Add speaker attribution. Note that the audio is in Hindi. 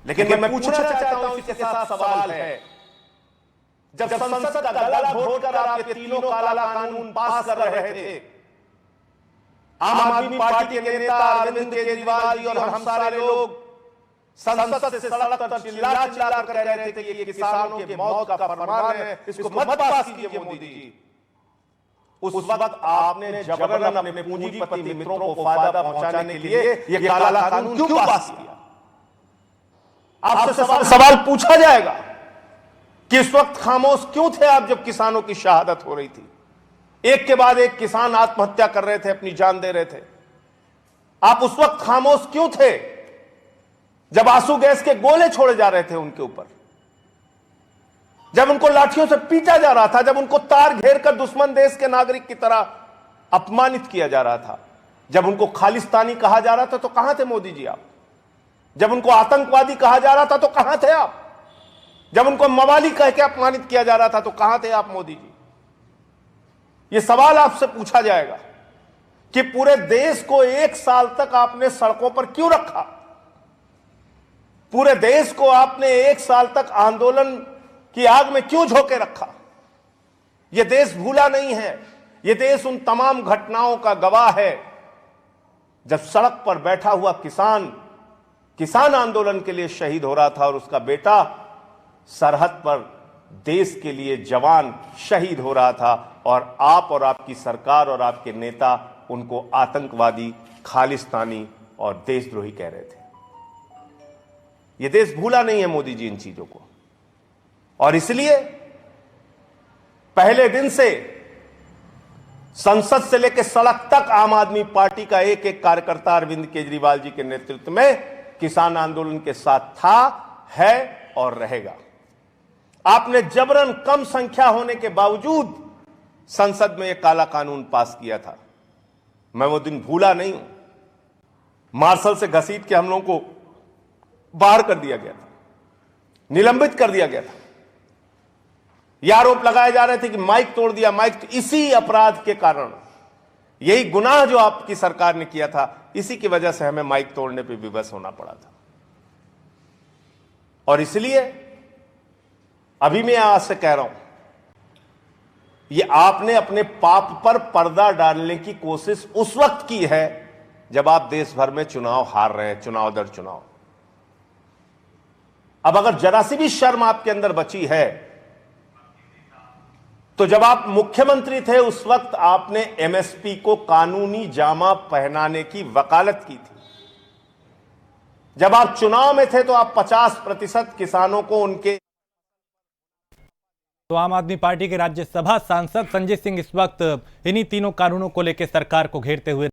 Speaker 1: लेकिन मैं पूछना चाहता हूं, इसके साथ सवाल है, जब संसद का गला घोटकर आप ये तीनों काला कानून पास कर रहे थे, आम आदमी पार्टी के नेता अरविंद केजरीवाल जी और हम सारे लोग संसद से सड़क पर चिल्ला चिल्ला कर कह रहे थे कि ये किसानों की मौत का फरमान है, इसको मत पास कीजिए मोदी जी। उस वक्त आपने जबरन अपने पूंजीपति मित्रों को फायदा पहुंचाने के लिए ये काला कानून क्यों पास किया? आपसे सवाल पूछा जाएगा कि इस वक्त खामोश क्यों थे आप जब किसानों की शहादत हो रही थी? एक के बाद एक किसान आत्महत्या कर रहे थे, अपनी जान दे रहे थे। आप उस वक्त खामोश क्यों थे जब आंसू गैस के गोले छोड़े जा रहे थे उनके ऊपर, जब उनको लाठियों से पीटा जा रहा था, जब उनको तार घेर कर दुश्मन देश के नागरिक की तरह अपमानित किया जा रहा था, जब उनको खालिस्तानी कहा जा रहा था तो कहां थे मोदी जी आप? जब उनको आतंकवादी कहा जा रहा था तो कहां थे आप? जब उनको मवाली कह के अपमानित किया जा रहा था तो कहां थे आप मोदी जी? यह सवाल आपसे पूछा जाएगा कि पूरे देश को 1 साल तक आपने सड़कों पर क्यों रखा? पूरे देश को आपने 1 साल तक आंदोलन की आग में क्यों झोंके रखा? यह देश भूला नहीं है, यह देश उन तमाम घटनाओं का गवाह है जब सड़क पर बैठा हुआ किसान आंदोलन के लिए शहीद हो रहा था और उसका बेटा सरहद पर देश के लिए जवान शहीद हो रहा था, और आप और आपकी सरकार और आपके नेता उनको आतंकवादी, खालिस्तानी और देशद्रोही कह रहे थे। यह देश भूला नहीं है मोदी जी इन चीजों को, और इसलिए पहले दिन से संसद से लेकर सड़क तक आम आदमी पार्टी का एक एक कार्यकर्ता अरविंद केजरीवाल जी के नेतृत्व में किसान आंदोलन के साथ था, है और रहेगा। आपने जबरन कम संख्या होने के बावजूद संसद में यह काला कानून पास किया था। मैं वो दिन भूला नहीं हूं। मार्शल से घसीट के हम लोगों को बाहर कर दिया गया था, निलंबित कर दिया गया था। ये आरोप लगाए जा रहे थे कि माइक तोड़ दिया, माइक, इसी अपराध के कारण, यही गुनाह जो आपकी सरकार ने किया था, इसी की वजह से हमें माइक तोड़ने पे विवश होना पड़ा था। और इसलिए अभी मैं आज से कह रहा हूं, ये आपने अपने पाप पर पर्दा डालने की कोशिश उस वक्त की है जब आप देश भर में चुनाव हार रहे हैं, चुनाव दर चुनाव। अब अगर जरा सी भी शर्म आपके अंदर बची है तो जब आप मुख्यमंत्री थे उस वक्त आपने एमएसपी को कानूनी जामा पहनाने की वकालत की थी। जब आप चुनाव में थे तो आप 50% किसानों को उनके।
Speaker 2: तो आम आदमी पार्टी के राज्यसभा सांसद संजय सिंह इस वक्त इन्हीं तीनों कानूनों को लेकर सरकार को घेरते हुए